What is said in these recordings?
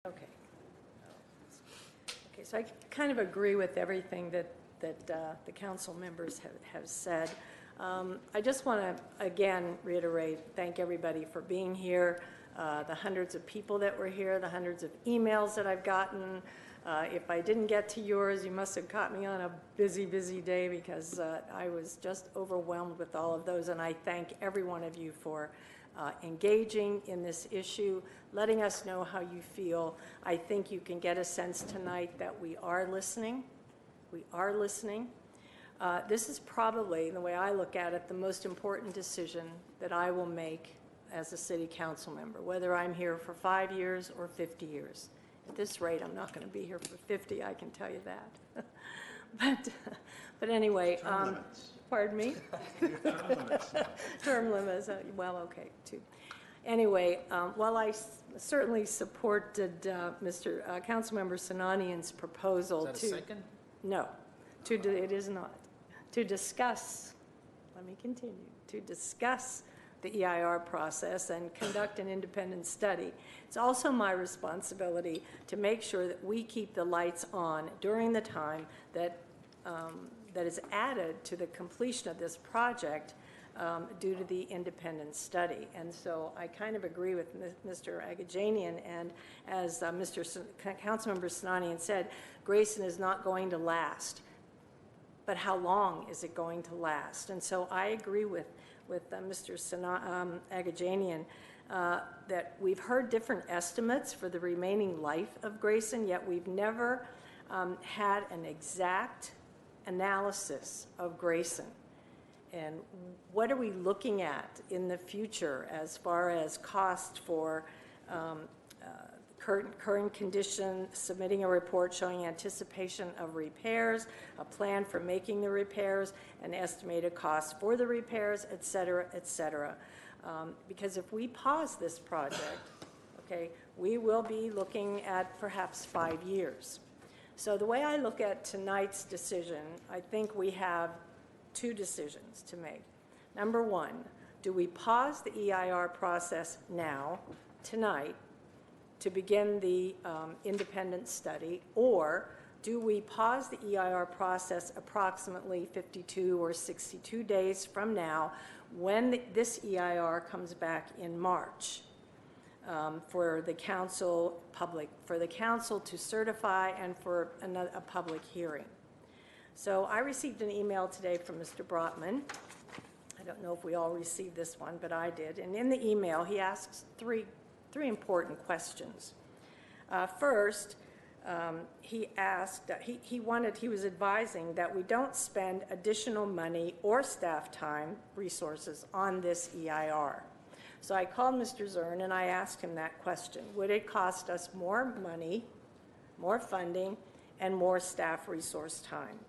Okay. Okay, so I kind of agree with everything that the council members have said. I just want to, again, reiterate, thank everybody for being here, the hundreds of people that were here, the hundreds of emails that I've gotten. If I didn't get to yours, you must have caught me on a busy, busy day because I was just overwhelmed with all of those, and I thank every one of you for engaging in this issue, letting us know how you feel. I think you can get a sense tonight that we are listening. We are listening. This is probably, the way I look at it, the most important decision that I will make as a city council member, whether I'm here for 5 years or 50 years. At this rate, I'm not going to be here for 50, I can tell you that. But anyway, pardon me? Term limits. Term limits, well, okay, too. Anyway, while I certainly supported Councilmember Sinanian's proposal Is that a second? No, it is not. To discuss, let me continue, to discuss the EIR process and conduct an independent study. It's also my responsibility to make sure that we keep the lights on during the time that that is added to the completion of this project due to the independent study. And so I kind of agree with Mr. Agajanian, and as Councilmember Sinanian said, Grayson is not going to last. But how long is it going to last? And so I agree with Mr. Agajanian that we've heard different estimates for the remaining life of Grayson, yet we've never had an exact analysis of Grayson. And what are we looking at in the future as far as cost for current condition, submitting a report showing anticipation of repairs, a plan for making the repairs, an estimated cost for the repairs, et cetera, et cetera. Because if we pause this project, okay, we will be looking at perhaps 5 years. So the way I look at tonight's decision, I think we have two decisions to make. Number one, do we pause the EIR process now, tonight, to begin the independent study, or do we pause the EIR process approximately 52 or 62 days from now when this EIR comes back in March for the council to certify and for a public hearing? So I received an email today from Mr. Brotman. I don't know if we all received this one, but I did. And in the email, he asks three important questions. First, he asked, he was advising that we don't spend additional money or staff time, resources on this EIR. So I called Mr. Zern and I asked him that question. Would it cost us more money, more funding, and more staff resource time?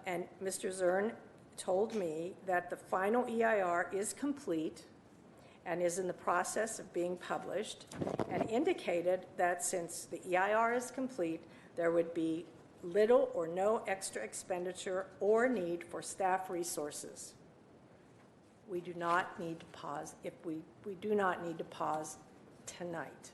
And Mr. Zern told me that the final EIR is complete and is in the process of being published, and indicated that since the EIR is complete, there would be little or no extra expenditure or need for staff resources. We do not need to pause we do not need to pause tonight.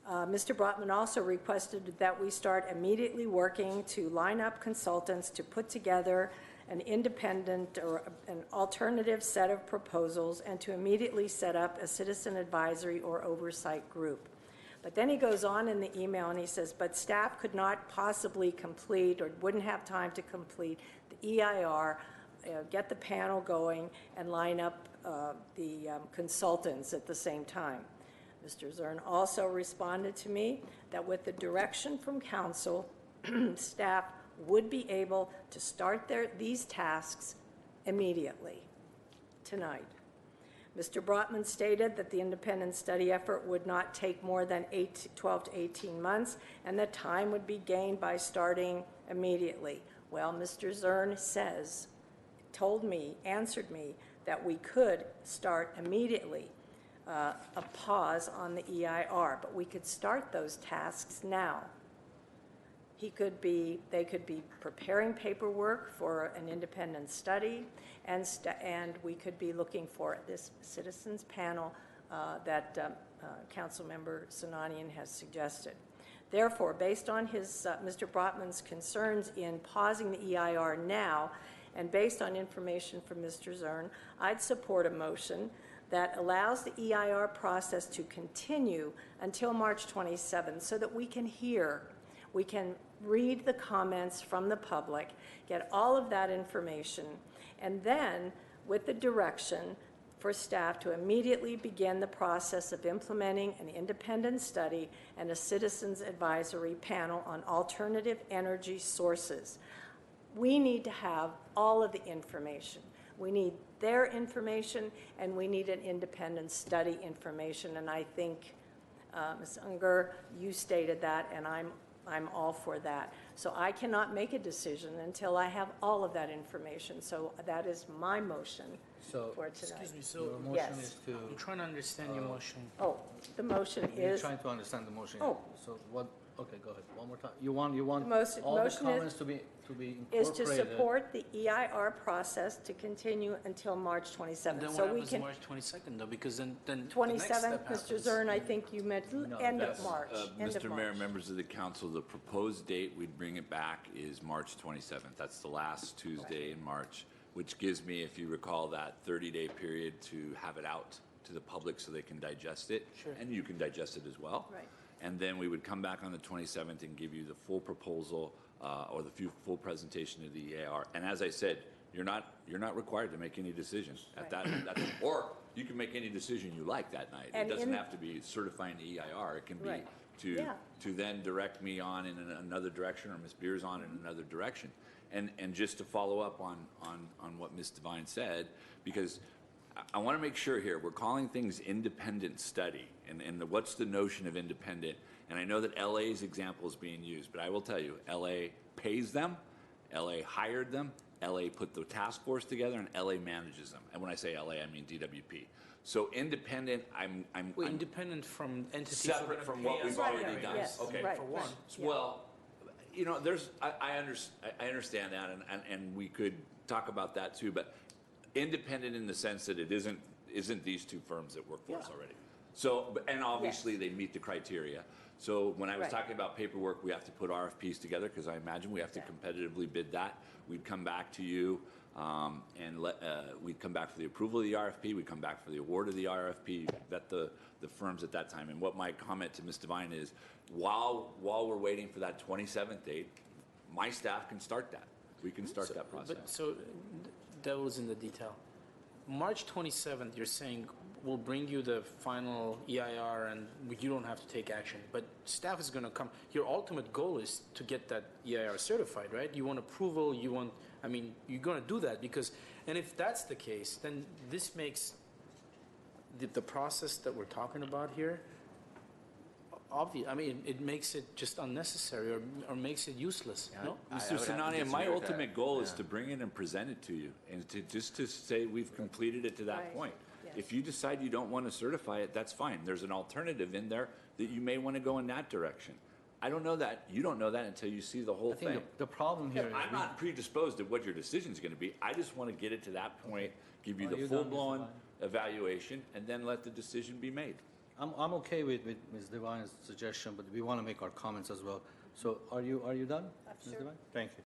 Mr. Brotman also requested that we start immediately working to line up consultants to put together an independent or an alternative set of proposals and to immediately set up a citizen advisory or oversight group. But then he goes on in the email and he says, but staff could not possibly complete or wouldn't have time to complete the EIR, get the panel going, and line up the consultants at the same time. Mr. Zern also responded to me that with the direction from council, staff would be able to start these tasks immediately, tonight. Mr. Brotman stated that the independent study effort would not take more than 12 to 18 months, and that time would be gained by starting immediately. Well, Mr. Zern answered me that we could start immediately, a pause on the EIR, but we could start those tasks now. They could be preparing paperwork for an independent study, and we could be looking for this citizens panel that Councilmember Sinanian has suggested. Therefore, based on Mr. Brotman's concerns in pausing the EIR now, and based on information from Mr. Zern, I'd support a motion that allows the EIR process to continue until March 27th so that we can read the comments from the public, get all of that information, and then with the direction for staff to immediately begin the process of implementing an independent study and a citizens advisory panel on alternative energy sources. We need to have all of the information. We need their information, and we need an independent study information. And I think, Ms. Unger, you stated that, and I'm all for that. So I cannot make a decision until I have all of that information. So that is my motion for tonight. Excuse me, so Your motion Yes. is to. I'm trying to understand your motion. Oh, the motion You're is, trying to understand the motion. Oh. So what, okay, go ahead, one more time. You want motion- all the motion comments to be is incorporated? to support the EIR process to continue until March 27th. And then So what we happens can, March 22nd though? Because then the next 27th, step Mr. happens. Zern, I think you meant end of that's, March. End of Mr. Mayor, March. members of the council, the proposed date we'd bring it back is March 27th. That's the last Tuesday in March, which gives me, if you recall, that 30-day period to have it out to the public so they can digest it. Sure. And you can digest it as well. Right. And then we would come back on the 27th and give you the full proposal or the full presentation of the EAR. And as I said, you're not required to make any decisions at that, or you can make any decision you like that night. And It doesn't in- have to be certifying the EIR. It can be Right. to Yeah. then direct me on in another direction, or Ms. Beers on in another direction. And just to follow up on what Ms. Devine said, because I want to make sure here, we're calling things independent study, and what's the notion of independent? And I know that LA's example is being used, but I will tell you, LA pays them, LA hired them, LA put the task force together, and LA manages them. And when I say LA, I mean DWP. So independent, I'm Independent from entities. separate from what we've Right, already right, done. yes, Okay. right, For one. right, yeah. Well, you know, I understand that, and we could talk about that too, but independent in the sense that it isn't these two firms that work for us Yeah. already. So, and obviously they meet the criteria. So when I was Right. talking about paperwork, we have to put RFPs together, because I imagine we have to Yeah. competitively bid that. We'd come back to you, and we'd come back for the approval of the RFP, we'd come back for the award of the RFP, vet the firms at that time. And what my comment to Ms. Devine is, while we're waiting for that 27th date, my staff can start that. We can start that process. But so, devil's in the detail. March 27th, you're saying we'll bring you the final EIR and you don't have to take action, but staff is going to come. Your ultimate goal is to get that EIR certified, right? You want approval, you're going to do that because, and if that's the case, then this makes the process that we're talking about here obvious. I mean, it makes it just unnecessary or makes it useless. No? Mr. Sinani, my ultimate goal is to bring it and present it to you, and to say we've completed it to that Right. point. Yes. If you decide you don't want to certify it, that's fine. There's an alternative in there that you may want to go in that direction. I don't know that. You don't know that until you see the whole I think thing. the problem here is. I'm not predisposed to what your decision is going to be. I just want to get it to that point, give you Are the you done, Ms. full-blown Devine? evaluation, and then let the decision be made. I'm okay with Ms. Devine's suggestion, but we want to make our comments as well. So are you done, Ms. Sure. Devine? Thank you.